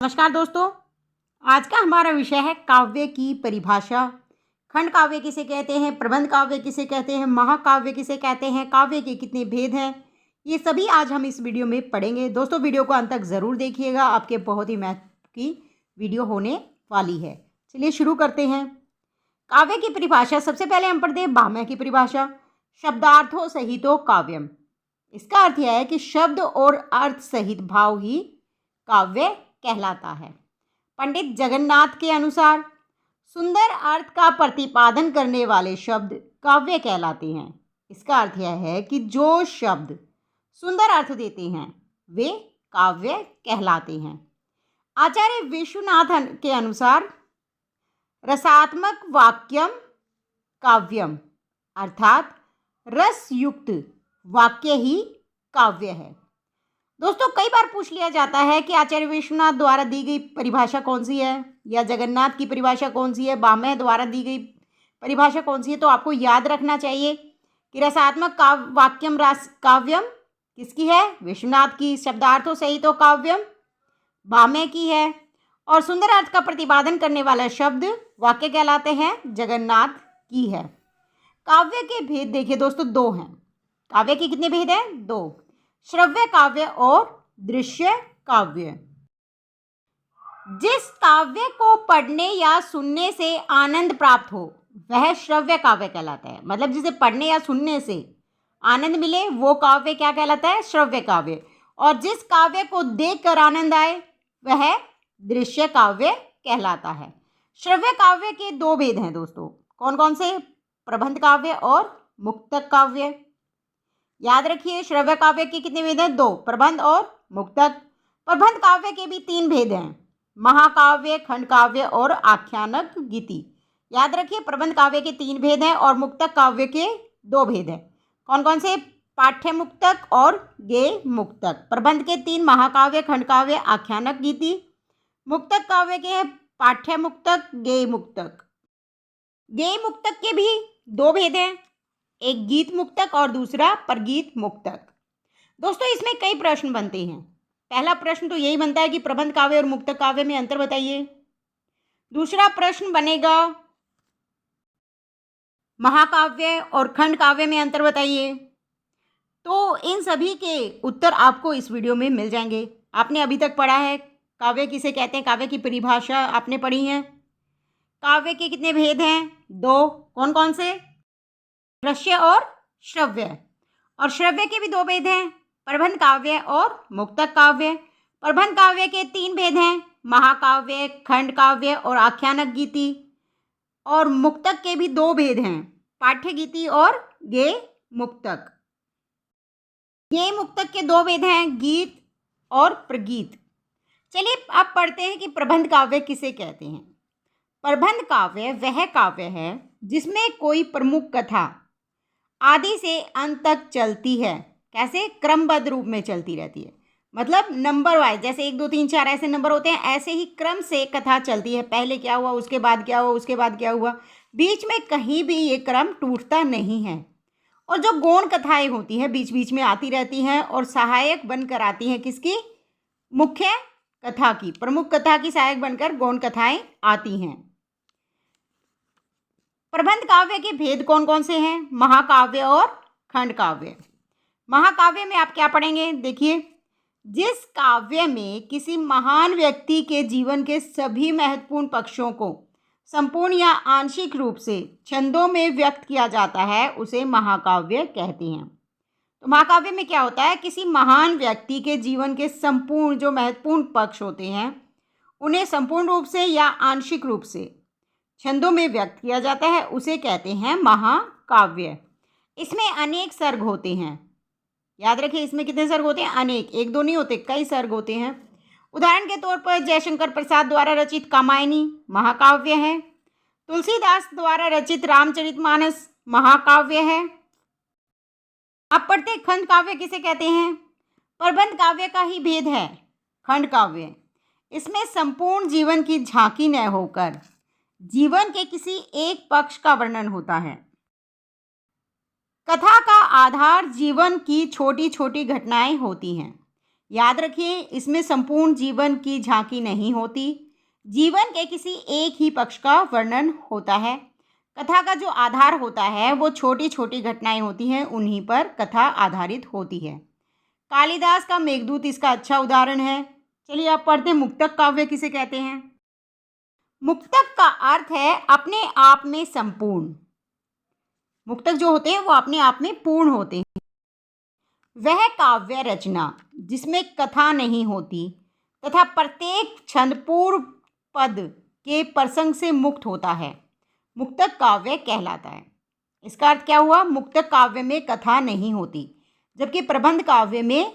नमस्कार दोस्तों। आज का हमारा विषय है काव्य की परिभाषा। खंड काव्य किसे कहते हैं, प्रबंध काव्य किसे कहते हैं, महाकाव्य किसे कहते हैं, काव्य के कितने भेद हैं, ये सभी आज हम इस वीडियो में पढ़ेंगे। दोस्तों वीडियो को अंत तक ज़रूर देखिएगा, आपके बहुत ही महत्व की वीडियो होने वाली है। चलिए शुरू करते हैं। काव्य की परिभाषा सबसे पहले हम पढ़ते हैं भामह की परिभाषा। शब्दार्थों सहितो काव्यम। इसका अर्थ यह है कि शब्द और अर्थ सहित भाव ही काव्य कहलाता है। पंडित जगन्नाथ के अनुसार सुंदर अर्थ का प्रतिपादन करने वाले शब्द काव्य कहलाते हैं। इसका अर्थ यह है कि जो शब्द सुंदर अर्थ देते हैं वे काव्य कहलाते हैं। आचार्य विश्वनाथन के अनुसार रसात्मक वाक्यम काव्यम, अर्थात रस युक्त वाक्य ही काव्य है। दोस्तों कई बार पूछ लिया जाता है कि आचार्य विश्वनाथ द्वारा दी गई परिभाषा कौन सी है, या जगन्नाथ की परिभाषा कौन सी है, भामह द्वारा दी गई परिभाषा कौन सी है। तो आपको याद रखना चाहिए कि रसात्मक वाक्यम रस काव्यम किसकी है, विश्वनाथ की। शब्दार्थों सहित तो काव्यम भामह की है। और सुंदर अर्थ का प्रतिपादन करने वाला शब्द वाक्य कहलाते हैं, जगन्नाथ की है। काव्य के भेद देखिए दोस्तों, दो हैं। काव्य के कितने भेद हैं? दो। श्रव्य काव्य और दृश्य काव्य। जिस काव्य को पढ़ने या सुनने से आनंद प्राप्त हो वह श्रव्य काव्य कहलाता है। मतलब जिसे पढ़ने या सुनने से आनंद मिले वो काव्य क्या कहलाता है? श्रव्य काव्य। और जिस काव्य को देखकर आनंद आए वह दृश्य काव्य कहलाता है। श्रव्य काव्य के दो भेद हैं दोस्तों। कौन कौन से? प्रबंध काव्य और मुक्तक काव्य। याद रखिए, श्रव्य काव्य के कितने भेद हैं? दो, प्रबंध और मुक्तक। प्रबंध काव्य के भी तीन भेद हैं, महाकाव्य, खंड काव्य और आख्यानक गीति। याद रखिए, प्रबंध काव्य के तीन भेद हैं और मुक्तक काव्य के दो भेद हैं। कौन कौन से? पाठ्य मुक्तक और गेय मुक्तक। प्रबंध के तीन, महाकाव्य, खंड काव्य, आख्यानक गीति। मुक्तक काव्य के पाठ्य मुक्तक, गेय मुक्तक। गेय मुक्तक के भी दो भेद हैं, एक गीत मुक्तक और दूसरा परगीत मुक्तक। दोस्तों इसमें कई प्रश्न बनते हैं। पहला प्रश्न तो यही बनता है कि प्रबंध काव्य और मुक्तक काव्य में अंतर बताइए। दूसरा प्रश्न बनेगा महाकाव्य और खंड काव्य में अंतर बताइए। तो इन सभी के उत्तर आपको इस वीडियो में मिल जाएंगे। आपने अभी तक पढ़ा है काव्य किसे कहते हैं, काव्य की परिभाषा आपने पढ़ी है। काव्य के कितने भेद हैं? दो। कौन कौन से? दृश्य और श्रव्य। और श्रव्य के भी दो भेद हैं, प्रबंध काव्य और मुक्तक काव्य। प्रबंध काव्य के तीन भेद हैं, महाकाव्य, खंड काव्य और आख्यानक गीति। और मुक्तक के भी दो भेद हैं, पाठ्य गीति और गेय मुक्तक। गेय मुक्तक के दो भेद हैं, गीत और प्रगीत। चलिए अब पढ़ते हैं कि प्रबंध काव्य किसे कहते हैं। प्रबंध काव्य वह काव्य है जिसमें कोई प्रमुख कथा आदि से अंत तक चलती है। कैसे? क्रमबद्ध रूप में चलती रहती है, मतलब नंबर वाइज, जैसे 1 2 3 4 ऐसे नंबर होते हैं, ऐसे ही क्रम से कथा चलती है। पहले क्या हुआ, उसके बाद क्या हुआ, उसके बाद क्या हुआ, बीच में कहीं भी ये क्रम टूटता नहीं है। और जो गौण कथाएं होती हैं बीच बीच में आती रहती हैं और सहायक बनकर आती हैं किसकी? मुख्य कथा की, प्रमुख कथा की सहायक बनकर गौण कथाएं आती हैं। प्रबंध काव्य के भेद कौन कौन से हैं? महाकाव्य और खंड काव्य। महाकाव्य में आप क्या पढ़ेंगे? देखिए, जिस काव्य में किसी महान व्यक्ति के जीवन के सभी महत्वपूर्ण पक्षों को संपूर्ण या आंशिक रूप से छंदों में व्यक्त किया जाता है उसे महाकाव्य कहते हैं। तो महाकाव्य में क्या होता है? किसी महान व्यक्ति के जीवन के संपूर्ण जो महत्वपूर्ण पक्ष होते हैं उन्हें संपूर्ण रूप से या आंशिक रूप से छंदों में व्यक्त किया जाता है, उसे कहते हैं महाकाव्य। इसमें अनेक सर्ग होते हैं। याद रखिए, इसमें कितने सर्ग होते हैं? अनेक, एक दो नहीं होते, कई सर्ग होते हैं। उदाहरण के तौर पर जयशंकर प्रसाद द्वारा रचित कामायनी महाकाव्य है। तुलसीदास द्वारा रचित रामचरितमानस महाकाव्य है। अब पढ़ते खंड काव्य किसे कहते हैं। प्रबंध काव्य का ही भेद है खंड काव्य। इसमें संपूर्ण जीवन की झांकी न होकर जीवन के किसी एक पक्ष का वर्णन होता है। कथा का आधार जीवन की छोटी छोटी घटनाएं होती हैं। याद रखिए, इसमें संपूर्ण जीवन की झांकी नहीं होती। जीवन के किसी एक ही पक्ष का वर्णन होता है। कथा का जो आधार होता है वो छोटी छोटी घटनाएं होती हैं, उन्हीं पर कथा आधारित होती है। कालिदास का मेघदूत इसका अच्छा उदाहरण है। चलिए आप पढ़ते हैं, मुक्तक काव्य किसे कहते हैं। मुक्तक का अर्थ है अपने आप में संपूर्ण। मुक्तक जो होते हैं वो अपने आप में पूर्ण होते हैं। वह काव्य रचना जिसमें कथा नहीं होती तथा प्रत्येक छंद पूर्व पद के प्रसंग से मुक्त होता है, मुक्तक काव्य कहलाता है। इसका अर्थ क्या हुआ? मुक्तक काव्य में कथा नहीं होती, जबकि प्रबंध काव्य में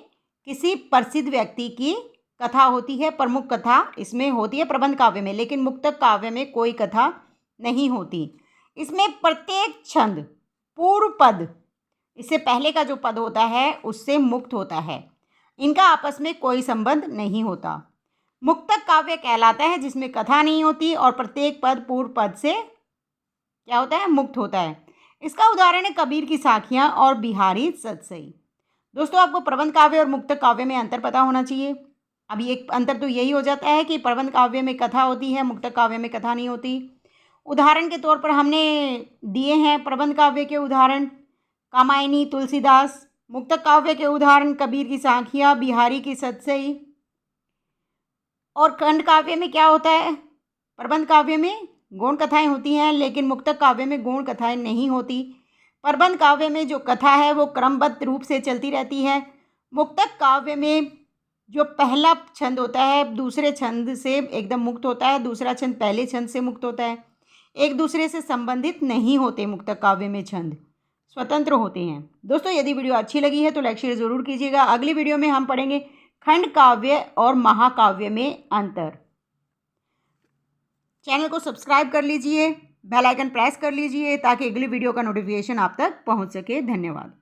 किसी प्रसिद्ध व्यक्ति की कथा होती है, प्रमुख कथा इसमें होती है प्रबंध काव्य में, लेकिन मुक्तक काव्य में कोई कथा नहीं होती। इसमें प्रत्येक छंद पूर्व पद, इससे पहले का जो पद होता है उससे मुक्त होता है। इनका आपस में कोई संबंध नहीं होता। मुक्तक काव्य कहलाता है जिसमें कथा नहीं होती और प्रत्येक पद पूर्व पद से क्या होता है? मुक्त होता है। इसका उदाहरण है कबीर की साखियाँ और बिहारी सतसई। दोस्तों, आपको प्रबंध काव्य और मुक्तक काव्य में अंतर पता होना चाहिए। अभी एक अंतर तो यही हो जाता है कि प्रबंध काव्य में कथा होती है, मुक्तक काव्य में कथा नहीं होती। उदाहरण के तौर पर हमने दिए हैं प्रबंध काव्य के उदाहरण कामायनी, तुलसीदास। मुक्तक काव्य के उदाहरण कबीर की साखियाँ, बिहारी की सतसई। और खंड काव्य में क्या होता है? प्रबंध काव्य में गौण कथाएं होती हैं, लेकिन मुक्तक काव्य में गौण कथाएं नहीं होती। प्रबंध काव्य में जो कथा है वो क्रमबद्ध रूप से चलती रहती है। मुक्तक काव्य में जो पहला छंद होता है दूसरे छंद से एकदम मुक्त होता है, दूसरा छंद पहले छंद से मुक्त होता है। एक दूसरे से संबंधित नहीं होते मुक्तक काव्य में छंद, स्वतंत्र होते हैं। दोस्तों, यदि वीडियो अच्छी लगी है तो लाइक शेयर ज़रूर कीजिएगा। अगली वीडियो में हम पढ़ेंगे खंड काव्य और महाकाव्य में अंतर। चैनल को सब्सक्राइब कर लीजिए, बेल आइकन प्रेस कर लीजिए ताकि अगली वीडियो का नोटिफिकेशन आप तक पहुंच सके। धन्यवाद।